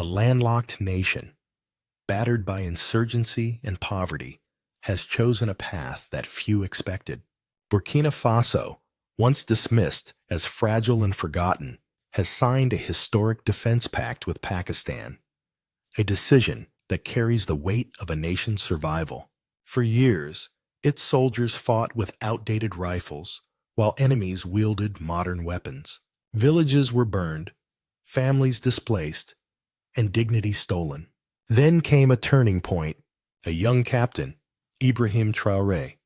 A landlocked nation, battered by insurgency and poverty, has chosen a path that few expected. Burkina Faso, once dismissed as fragile and forgotten, has signed a historic defense pact with Pakistan, a decision that carries the weight of a nation's survival. For years, its soldiers fought with outdated rifles, while enemies wielded modern weapons. Villages were burned, families displaced, and dignity stolen. Then came a turning point. A young captain, Ibrahim Traoré,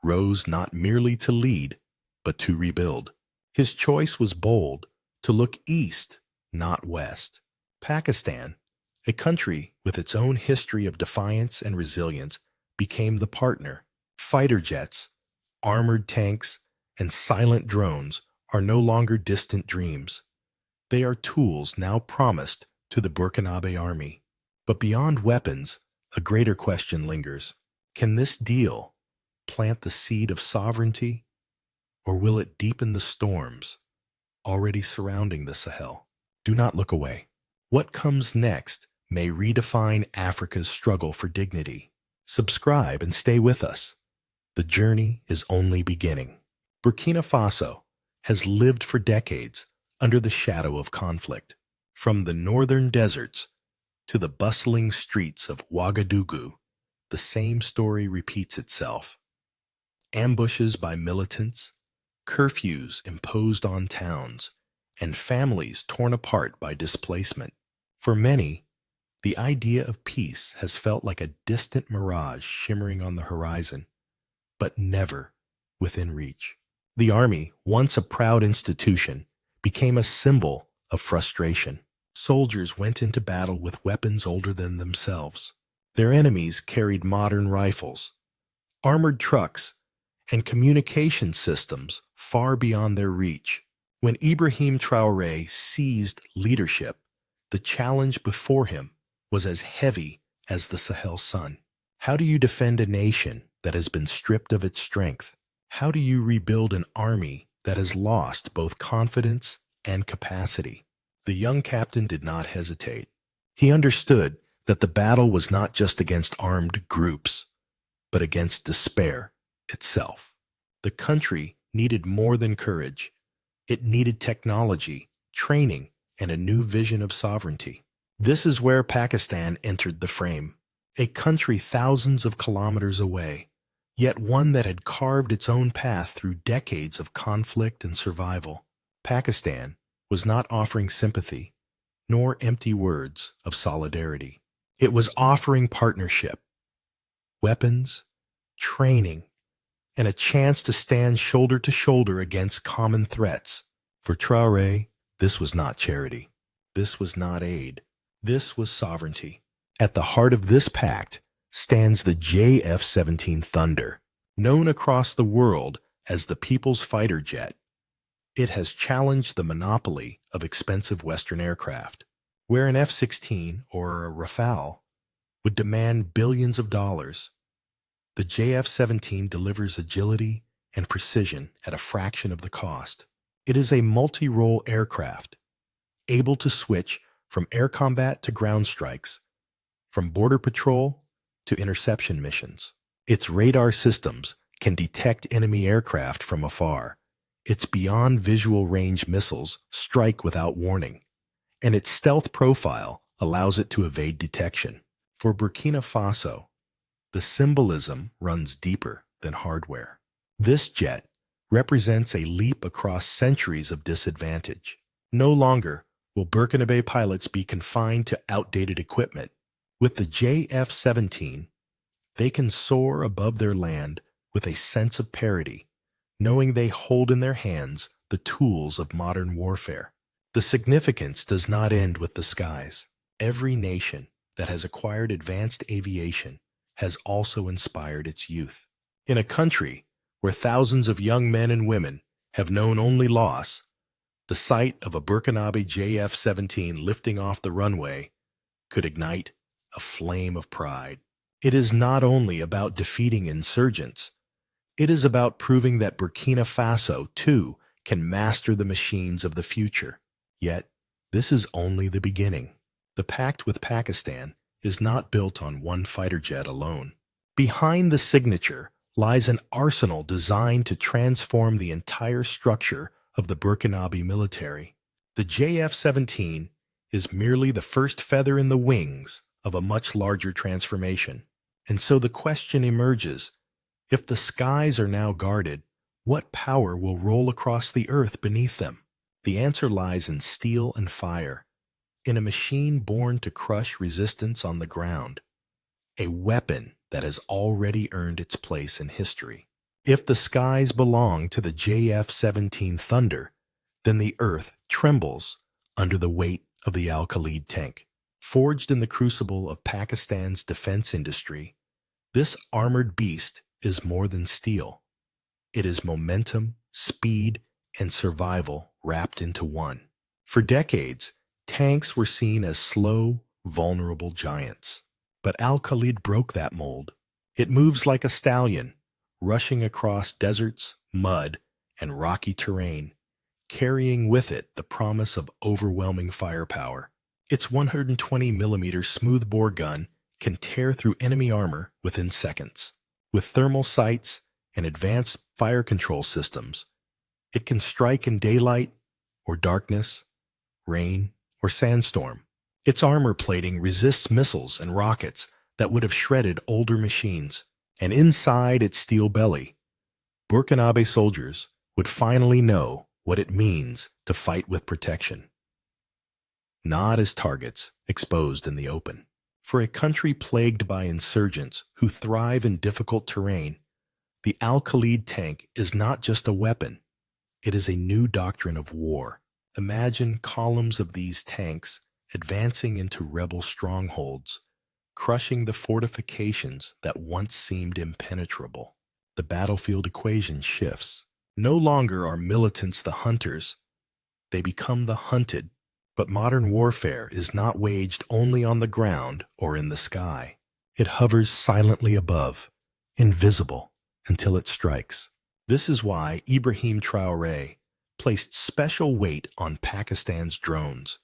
rose not merely to lead, but to rebuild. His choice was bold, to look east, not west. Pakistan, a country with its own history of defiance and resilience, became the partner. Fighter jets, armored tanks, and silent drones are no longer distant dreams. They are tools now promised to the Burkinabe army. But beyond weapons, a greater question lingers. Can this deal plant the seed of sovereignty, or will it deepen the storms already surrounding the Sahel? Do not look away. What comes next may redefine Africa's struggle for dignity. Subscribe and stay with us. The journey is only beginning. Burkina Faso has lived for decades under the shadow of conflict. From the northern deserts to the bustling streets of Ouagadougou, the same story repeats itself. Ambushes by militants, curfews imposed on towns, and families torn apart by displacement. For many, the idea of peace has felt like a distant mirage shimmering on the horizon, but never within reach. The army, once a proud institution, became a symbol of frustration. Soldiers went into battle with weapons older than themselves. Their enemies carried modern rifles, armored trucks, and communication systems far beyond their reach. When Ibrahim Traoré seized leadership, the challenge before him was as heavy as the Sahel sun. How do you defend a nation that has been stripped of its strength? How do you rebuild an army that has lost both confidence and capacity? The young captain did not hesitate. He understood that the battle was not just against armed groups, but against despair itself. The country needed more than courage. It needed technology, training, and a new vision of sovereignty. This is where Pakistan entered the frame, a country thousands of kilometers away, yet one that had carved its own path through decades of conflict and survival. Pakistan was not offering sympathy, nor empty words of solidarity. It was offering partnership, weapons, training, and a chance to stand shoulder to shoulder against common threats. For Traoré, this was not charity. This was not aid. This was sovereignty. At the heart of this pact stands the JF-17 Thunder, known across the world as the People's Fighter Jet. It has challenged the monopoly of expensive Western aircraft, where an F-16 or a Rafale would demand billions of dollars. The JF-17 delivers agility and precision at a fraction of the cost. It is a multi-role aircraft, able to switch from air combat to ground strikes, from border patrol to interception missions. Its radar systems can detect enemy aircraft from afar. Its beyond visual range missiles strike without warning, and its stealth profile allows it to evade detection. For Burkina Faso, the symbolism runs deeper than hardware. This jet represents a leap across centuries of disadvantage. No longer will Burkinabe pilots be confined to outdated equipment. With the JF-17, they can soar above their land with a sense of parity, knowing they hold in their hands the tools of modern warfare. The significance does not end with the skies. Every nation that has acquired advanced aviation has also inspired its youth. In a country where thousands of young men and women have known only loss, the sight of a Burkinabe JF-17 lifting off the runway could ignite a flame of pride. It is not only about defeating insurgents, it is about proving that Burkina Faso, too, can master the machines of the future. Yet, this is only the beginning. The pact with Pakistan is not built on one fighter jet alone. Behind the signature lies an arsenal designed to transform the entire structure of the Burkinabe military. The JF-17 is merely the first feather in the wings of a much larger transformation. And so the question emerges, if the skies are now guarded, what power will roll across the earth beneath them? The answer lies in steel and fire, in a machine born to crush resistance on the ground, a weapon that has already earned its place in history. If the skies belong to the JF-17 Thunder, then the earth trembles under the weight of the Al-Khalid tank. Forged in the crucible of Pakistan's defense industry, this armored beast is more than steel. It is momentum, speed, and survival wrapped into one. For decades, tanks were seen as slow, vulnerable giants. But Al-Khalid broke that mold. It moves like a stallion, rushing across deserts, mud, and rocky terrain, carrying with it the promise of overwhelming firepower. Its 120mm smoothbore gun can tear through enemy armor within seconds. With thermal sights and advanced fire control systems, it can strike in daylight or darkness, rain or sandstorm. Its armor plating resists missiles and rockets that would have shredded older machines. And inside its steel belly, Burkinabe soldiers would finally know what it means to fight with protection. Not as targets exposed in the open. For a country plagued by insurgents who thrive in difficult terrain, the Al-Khalid tank is not just a weapon. It is a new doctrine of war. Imagine columns of these tanks advancing into rebel strongholds, crushing the fortifications that once seemed impenetrable. The battlefield equation shifts. No longer are militants the hunters. They become the hunted. But modern warfare is not waged only on the ground or in the sky. It hovers silently above, invisible, until it strikes. This is why Ibrahim Traoré placed special weight on Pakistan's drones,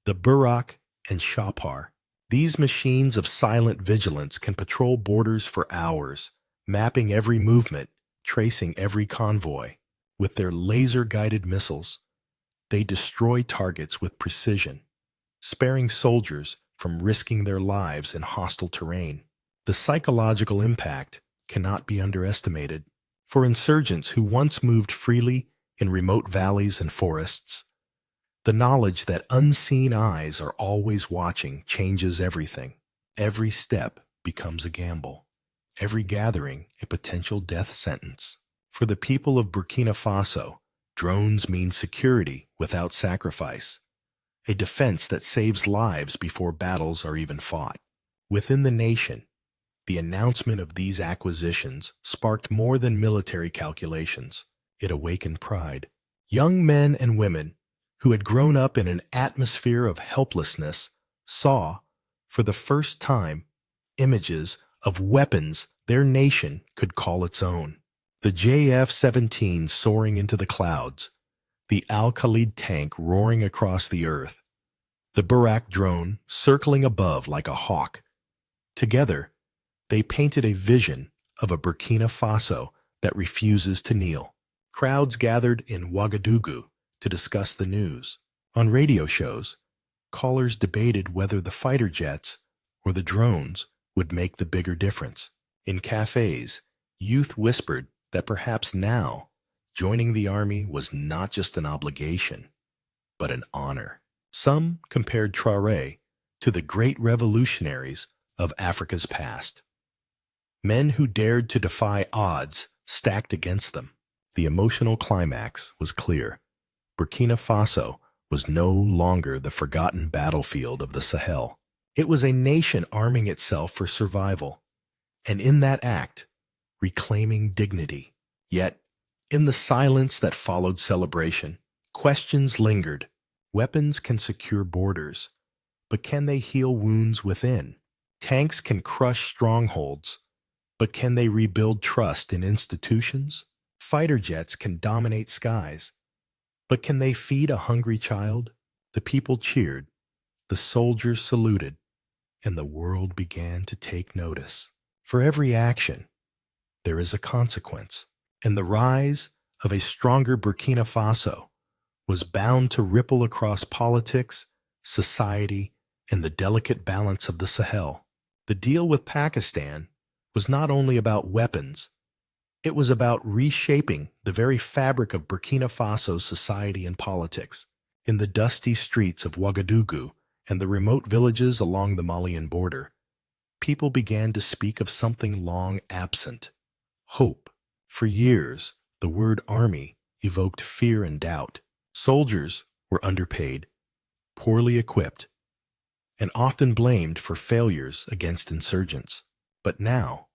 the Buraq and Shapar. These machines of silent vigilance can patrol borders for hours, mapping every movement, tracing every convoy. With their laser-guided missiles, they destroy targets with precision, sparing soldiers from risking their lives in hostile terrain. The psychological impact cannot be underestimated. For insurgents who once moved freely in remote valleys and forests, the knowledge that unseen eyes are always watching changes everything. Every step becomes a gamble, every gathering a potential death sentence. For the people of Burkina Faso, drones mean security without sacrifice, a defense that saves lives before battles are even fought. Within the nation, the announcement of these acquisitions sparked more than military calculations. It awakened pride. Young men and women who had grown up in an atmosphere of helplessness saw, for the first time, images of weapons their nation could call its own. The JF-17 soaring into the clouds, the Al-Khalid tank roaring across the earth, the Buraq drone circling above like a hawk. Together, they painted a vision of a Burkina Faso that refuses to kneel. Crowds gathered in Ouagadougou to discuss the news. On radio shows, callers debated whether the fighter jets or the drones would make the bigger difference. In cafes, youth whispered that perhaps now, joining the army was not just an obligation, but an honor. Some compared Traoré to the great revolutionaries of Africa's past. Men who dared to defy odds stacked against them. The emotional climax was clear. Burkina Faso was no longer the forgotten battlefield of the Sahel. It was a nation arming itself for survival, and in that act, reclaiming dignity. Yet, in the silence that followed celebration, questions lingered. Weapons can secure borders, but can they heal wounds within? Tanks can crush strongholds, but can they rebuild trust in institutions? Fighter jets can dominate skies, but can they feed a hungry child? The people cheered, The soldiers saluted, and the world began to take notice. For every action, there is a consequence, and the rise of a stronger Burkina Faso was bound to ripple across politics, society, and the delicate balance of the Sahel. The deal with Pakistan was not only about weapons, it was about reshaping the very fabric of Burkina Faso's society and politics. In the dusty streets of Ouagadougou and the remote villages along the Malian border, people began to speak of something long absent: hope. For years, the word army evoked fear and doubt. Soldiers were underpaid, poorly equipped, and often blamed for failures against insurgents. But now,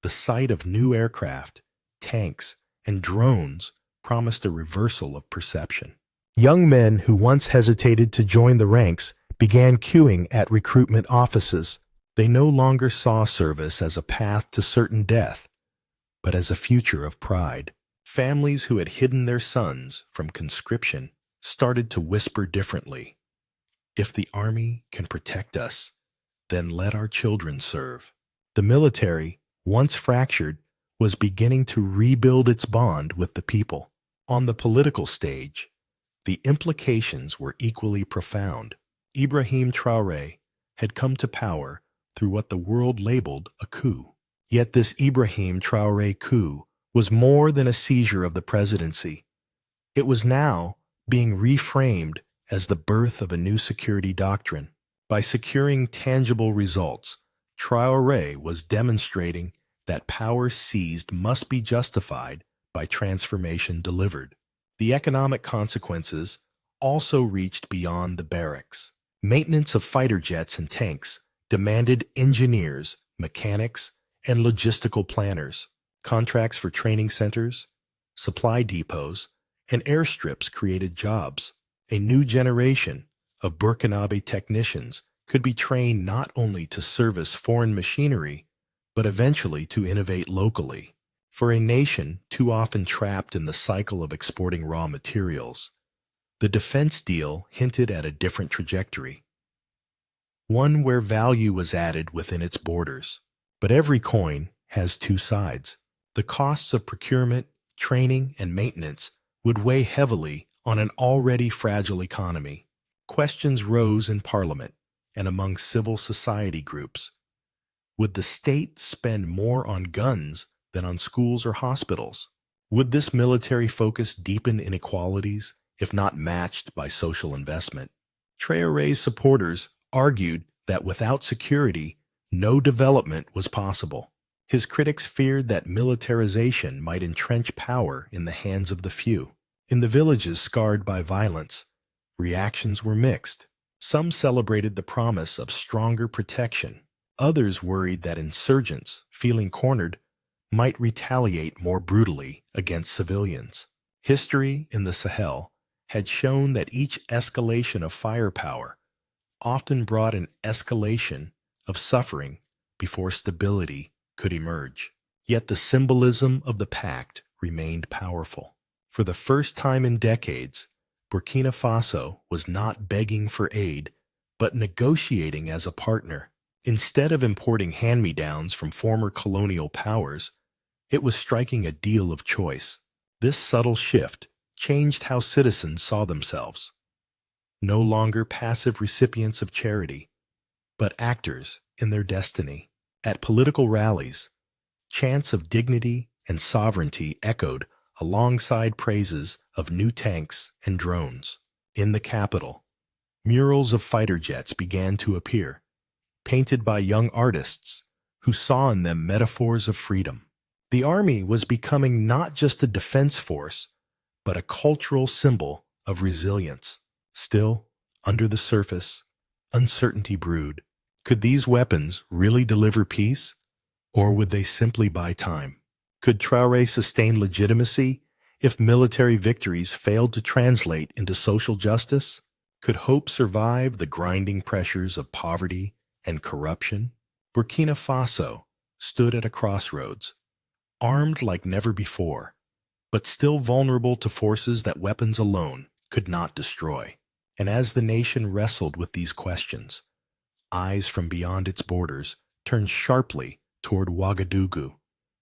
the sight of new aircraft, tanks, and drones promised a reversal of perception. Young men who once hesitated to join the ranks began queuing at recruitment offices. They no longer saw service as a path to certain death, but as a future of pride. Families who had hidden their sons from conscription started to whisper differently. If the army can protect us, then let our children serve. The military, once fractured, was beginning to rebuild its bond with the people. On the political stage, the implications were equally profound. Ibrahim Traoré had come to power through what the world labeled a coup. Yet this Ibrahim Traoré coup was more than a seizure of the presidency. It was now being reframed as the birth of a new security doctrine. By securing tangible results, Traoré was demonstrating that power seized must be justified by transformation delivered. The economic consequences also reached beyond the barracks. Maintenance of fighter jets and tanks demanded engineers, mechanics, and logistical planners. Contracts for training centers, supply depots, and airstrips created jobs. A new generation of Burkinabe technicians could be trained not only to service foreign machinery, but eventually to innovate locally. For a nation too often trapped in the cycle of exporting raw materials, the defense deal hinted at a different trajectory, one where value was added within its borders. But every coin has two sides. The costs of procurement, training, and maintenance would weigh heavily on an already fragile economy. Questions rose in Parliament and among civil society groups. Would the state spend more on guns than on schools or hospitals? Would this military focus deepen inequalities, if not matched by social investment? Traoré's supporters argued that without security, no development was possible. His critics feared that militarization might entrench power in the hands of the few. In the villages scarred by violence, reactions were mixed. Some celebrated the promise of stronger protection. Others worried that insurgents, feeling cornered, might retaliate more brutally against civilians. History in the Sahel had shown that each escalation of firepower often brought an escalation of suffering before stability could emerge. Yet the symbolism of the pact remained powerful. For the first time in decades, Burkina Faso was not begging for aid, but negotiating as a partner. Instead of importing hand-me-downs from former colonial powers, it was striking a deal of choice. This subtle shift changed how citizens saw themselves. No longer passive recipients of charity, but actors in their destiny. At political rallies, chants of dignity and sovereignty echoed alongside praises of new tanks and drones. In the capital, murals of fighter jets began to appear, painted by young artists who saw in them metaphors of freedom. The army was becoming not just a defense force, but a cultural symbol of resilience. Still, under the surface, uncertainty brewed. Could these weapons really deliver peace, or would they simply buy time? Could Traoré sustain legitimacy if military victories failed to translate into social justice? Could hope survive the grinding pressures of poverty and corruption? Burkina Faso stood at a crossroads, armed like never before, but still vulnerable to forces that weapons alone could not destroy. And as the nation wrestled with these questions, eyes from beyond its borders turned sharply toward Ouagadougou,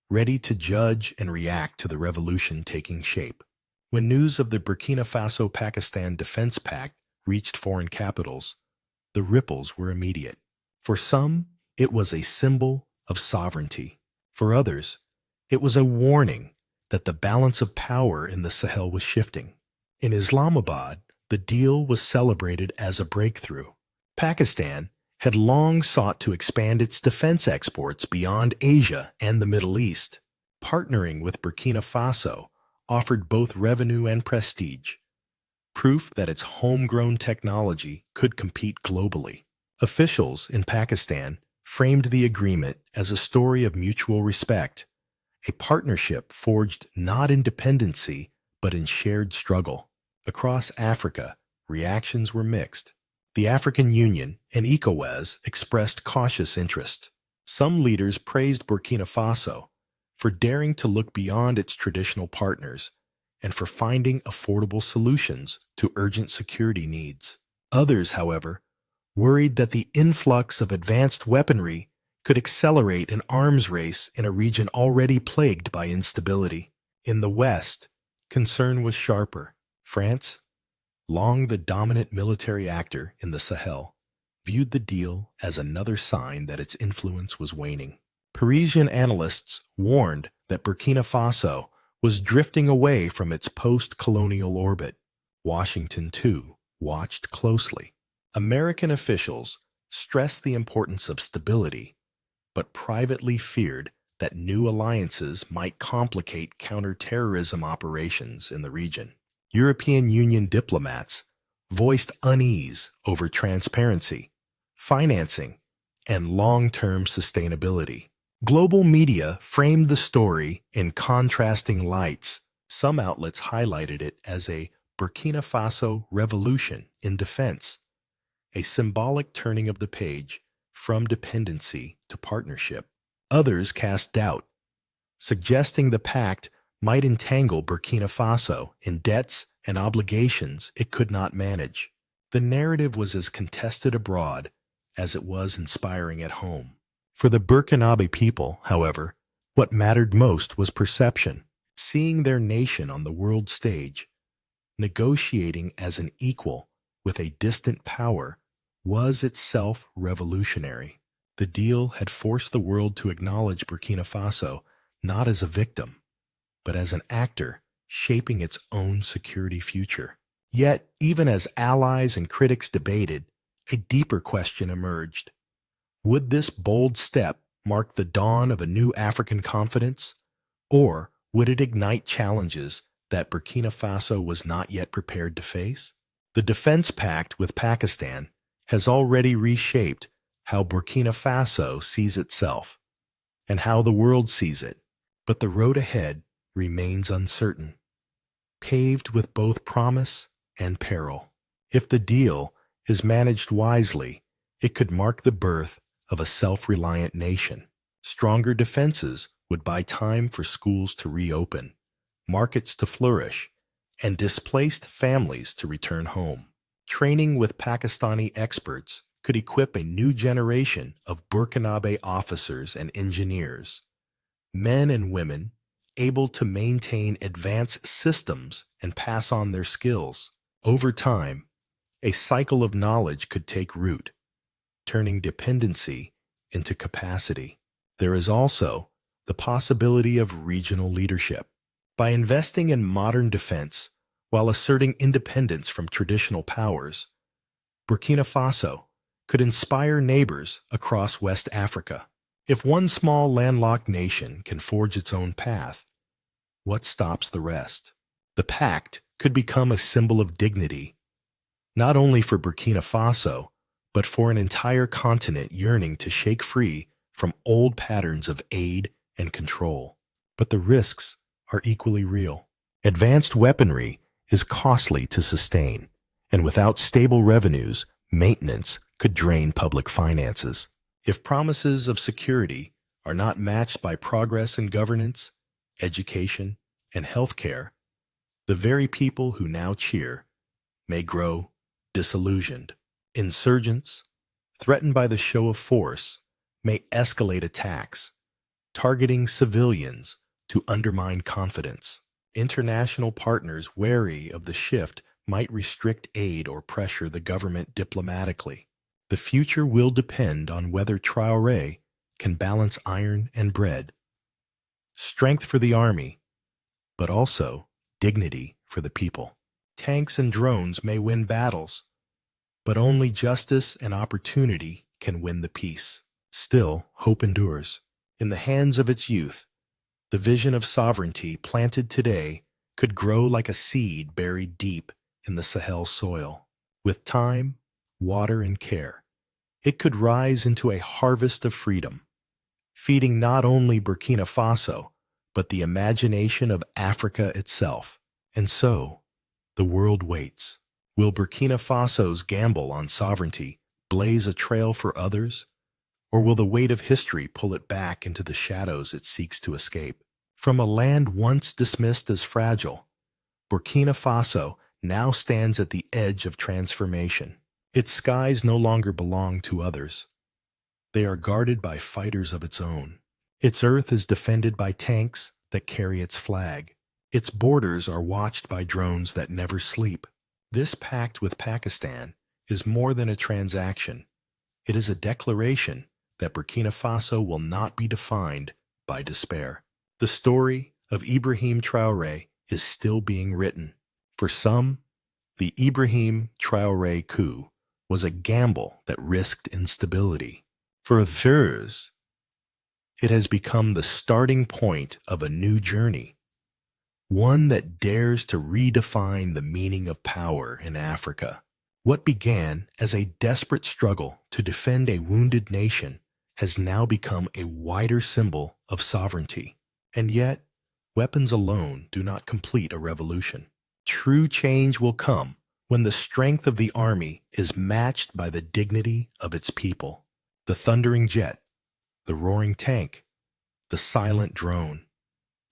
ready to judge and react to the revolution taking shape. When news of the Burkina Faso-Pakistan Defense Pact reached foreign capitals, the ripples were immediate. For some, it was a symbol of sovereignty. For others, it was a warning that the balance of power in the Sahel was shifting. In Islamabad, the deal was celebrated as a breakthrough. Pakistan had long sought to expand its defense exports beyond Asia and the Middle East. Partnering with Burkina Faso offered both revenue and prestige, proof that its homegrown technology could compete globally. Officials in Pakistan framed the agreement as a story of mutual respect, a partnership forged not in dependency but in shared struggle. Across Africa, reactions were mixed. The African Union and ECOWAS expressed cautious interest. Some leaders praised Burkina Faso for daring to look beyond its traditional partners and for finding affordable solutions to urgent security needs. Others, however, worried that the influx of advanced weaponry could accelerate an arms race in a region already plagued by instability. In the West, concern was sharper. France, long the dominant military actor in the Sahel, viewed the deal as another sign that its influence was waning. Parisian analysts warned that Burkina Faso was drifting away from its post-colonial orbit. Washington, too, watched closely. American officials stressed the importance of stability, but privately feared that new alliances might complicate counterterrorism operations in the region. European Union diplomats voiced unease over transparency, financing, and long-term sustainability. Global media framed the story in contrasting lights. Some outlets highlighted it as a Burkina Faso revolution in defense, a symbolic turning of the page from dependency to partnership. Others cast doubt, suggesting the pact might entangle Burkina Faso in debts and obligations it could not manage. The narrative was as contested abroad as it was inspiring at home. For the Burkinabe people, however, what mattered most was perception. Seeing their nation on the world stage, negotiating as an equal with a distant power, was itself revolutionary. The deal had forced the world to acknowledge Burkina Faso not as a victim, but as an actor shaping its own security future. Yet, even as allies and critics debated, a deeper question emerged. Would this bold step mark the dawn of a new African confidence, or would it ignite challenges that Burkina Faso was not yet prepared to face? The Defense Pact with Pakistan has already reshaped how Burkina Faso sees itself and how the world sees it, but the road ahead remains uncertain, paved with both promise and peril. If the deal is managed wisely, it could mark the birth of a self-reliant nation. Stronger defenses would buy time for schools to reopen, markets to flourish, and displaced families to return home. Training with Pakistani experts could equip a new generation of Burkinabe officers and engineers, men and women able to maintain advanced systems and pass on their skills. Over time, a cycle of knowledge could take root, turning dependency into capacity. There is also the possibility of regional leadership. By investing in modern defense while asserting independence from traditional powers, Burkina Faso could inspire neighbors across West Africa. If one small landlocked nation can forge its own path, what stops the rest? The pact could become a symbol of dignity, not only for Burkina Faso, but for an entire continent yearning to shake free from old patterns of aid and control. But the risks are equally real. Advanced weaponry is costly to sustain, and without stable revenues, maintenance could drain public finances. If promises of security are not matched by progress in governance, education, and healthcare, the very people who now cheer may grow disillusioned. Insurgents, threatened by the show of force, may escalate attacks, targeting civilians to undermine confidence. International partners wary of the shift might restrict aid or pressure the government diplomatically. The future will depend on whether Traoré can balance iron and bread, strength for the army, but also dignity for the people. Tanks and drones may win battles, but only justice and opportunity can win the peace. Still, hope endures. In the hands of its youth, the vision of sovereignty planted today could grow like a seed buried deep in the Sahel soil. With time, water, and care, it could rise into a harvest of freedom, feeding not only Burkina Faso, but the imagination of Africa itself. And so, the world waits. Will Burkina Faso's gamble on sovereignty blaze a trail for others? Or will the weight of history pull it back into the shadows it seeks to escape? From a land once dismissed as fragile, Burkina Faso now stands at the edge of transformation. Its skies no longer belong to others. They are guarded by fighters of its own. Its earth is defended by tanks that carry its flag. Its borders are watched by drones that never sleep. This pact with Pakistan is more than a transaction. It is a declaration that Burkina Faso will not be defined by despair. The story of Ibrahim Traoré is still being written. For some, the Ibrahim Traoré coup was a gamble that risked instability. For others, it has become the starting point of a new journey, one that dares to redefine the meaning of power in Africa. What began as a desperate struggle to defend a wounded nation has now become a wider symbol of sovereignty. And yet, weapons alone do not complete a revolution. True change will come when the strength of the army is matched by the dignity of its people. The thundering jet, the roaring tank, the silent drone,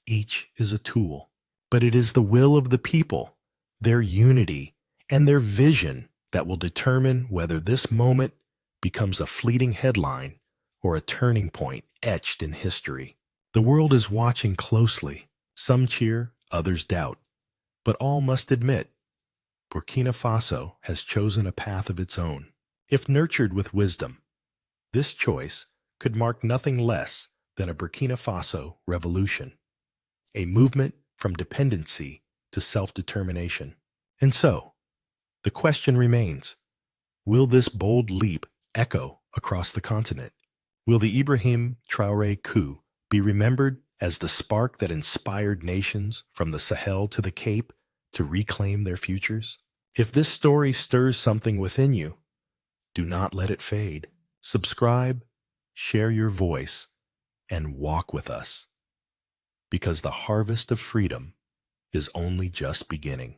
each is a tool. But it is the will of the people, their unity, and their vision that will determine whether this moment becomes a fleeting headline or a turning point etched in history. The world is watching closely. Some cheer, others doubt. But all must admit, Burkina Faso has chosen a path of its own. If nurtured with wisdom, this choice could mark nothing less than a Burkina Faso revolution, a movement from dependency to self-determination. And so, the question remains, will this bold leap echo across the continent? Will the Ibrahim Traoré coup be remembered as the spark that inspired nations from the Sahel to the Cape to reclaim their futures? If this story stirs something within you, do not let it fade. Subscribe, share your voice, and walk with us, because the harvest of freedom is only just beginning.